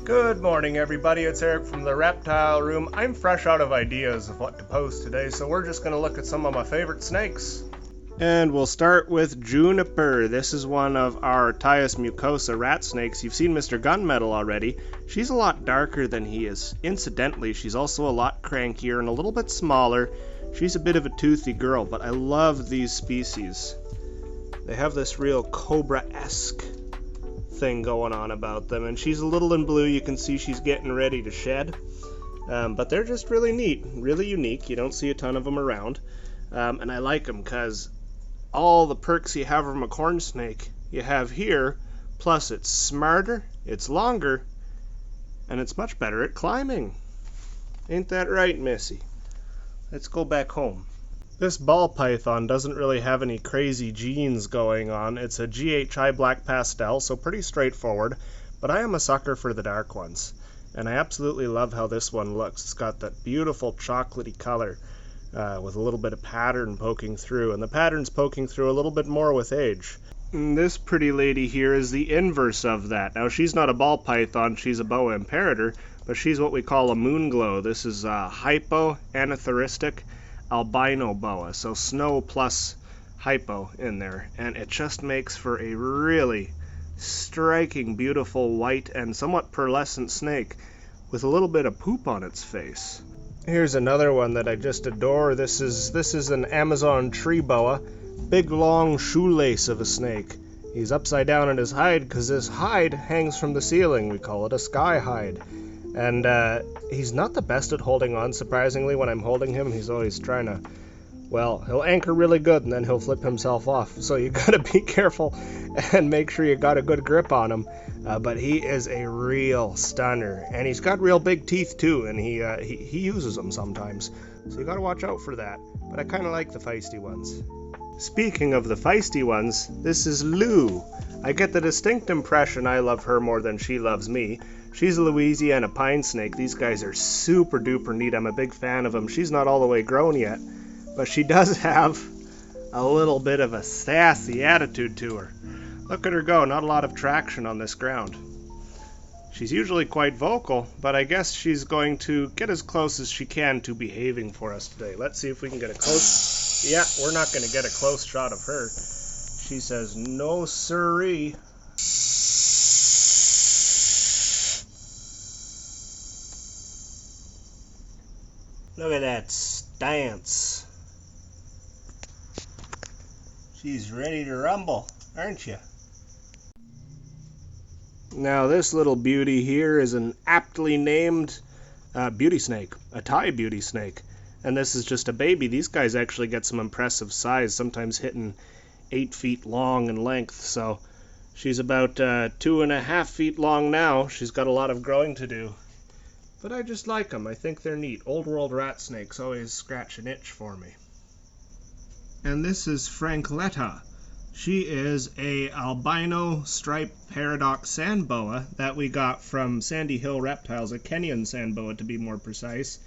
Good morning, everybody. It's Eric from the Reptile Room. I'm fresh out of ideas of what to post today, so we're just going to look at some of my favorite snakes. And we'll start with Juniper. This is one of our Tyus mucosa rat snakes. You've seen Mr. Gunmetal already. She's a lot darker than he is. Incidentally, she's also a lot crankier and a little bit smaller. She's a bit of a toothy girl, but I love these species. They have this real cobra-esque thing going on about them, and she's a little in blue. You can see she's getting ready to shed, but they're just really neat, really unique. You don't see a ton of them around, and I like them because all the perks you have from a corn snake you have here, plus it's smarter, it's longer, and it's much better at climbing. Ain't that right, Missy? Let's go back home. This ball python doesn't really have any crazy genes going on. It's a GHI black pastel, so pretty straightforward, but I am a sucker for the dark ones, and I absolutely love how this one looks. It's got that beautiful chocolatey color with a little bit of pattern poking through, and the pattern's poking through a little bit more with age. And this pretty lady here is the inverse of that. Now, she's not a ball python, she's a boa imperator, but she's what we call a moon glow. This is a hypoanathoristic albino boa, so snow plus hypo in there, and it just makes for a really striking, beautiful white and somewhat pearlescent snake with a little bit of poop on its face. Here's another one that I just adore. This is an Amazon tree boa, big long shoelace of a snake. He's upside down in his hide because his hide hangs from the ceiling. We call it a sky hide. And he's not the best at holding on, surprisingly. When I'm holding him, he's always trying to, well, he'll anchor really good and then he'll flip himself off. So you gotta be careful and make sure you got a good grip on him. But he is a real stunner. And he's got real big teeth too, and he uses them sometimes. So you gotta watch out for that. But I kinda like the feisty ones. Speaking of the feisty ones, this is Lou. I get the distinct impression I love her more than she loves me. She's a Louisiana pine snake. These guys are super duper neat. I'm a big fan of them. She's not all the way grown yet, but she does have a little bit of a sassy attitude to her. Look at her go. Not a lot of traction on this ground. She's usually quite vocal, but I guess she's going to get as close as she can to behaving for us today. Let's see if we can get a close... Yeah, we're not going to get a close shot of her. She says, no siree. Look at that stance. She's ready to rumble, aren't you? Now this little beauty here is an aptly named beauty snake, a Thai beauty snake. And this is just a baby. These guys actually get some impressive size, sometimes hitting 8 feet long in length. So she's about 2.5 feet long now. She's got a lot of growing to do. But I just like them. I think they're neat. Old world rat snakes always scratch an itch for me. And this is Frankletta. She is a albino striped paradox sand boa that we got from Sandy Hill Reptiles, a Kenyan sand boa to be more precise.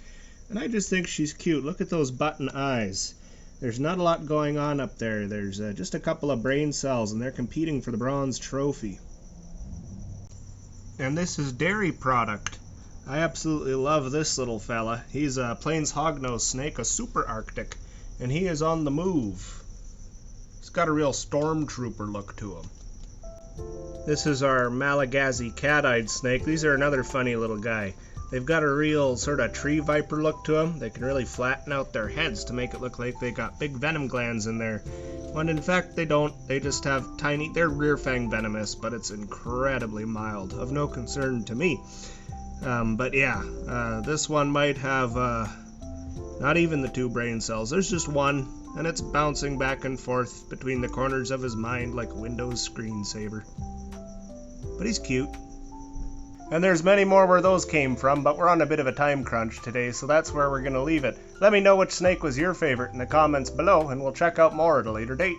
And I just think she's cute. Look at those button eyes. There's not a lot going on up there. There's just a couple of brain cells, and they're competing for the bronze trophy. And this is Dairy Product. I absolutely love this little fella. He's a Plains hognose snake, a super arctic, and he is on the move. He's got a real stormtrooper look to him. This is our Malagasy cat-eyed snake. These are another funny little guy. They've got a real sort of tree viper look to them. They can really flatten out their heads to make it look like they got big venom glands in there. When in fact they don't. They just have tiny, they're rear fang venomous, but it's incredibly mild. Of no concern to me. But yeah, this one might have not even the 2 brain cells. There's just one, and it's bouncing back and forth between the corners of his mind like a Windows screensaver. But he's cute. And there's many more where those came from, but we're on a bit of a time crunch today, so that's where we're going to leave it. Let me know which snake was your favorite in the comments below, and we'll check out more at a later date.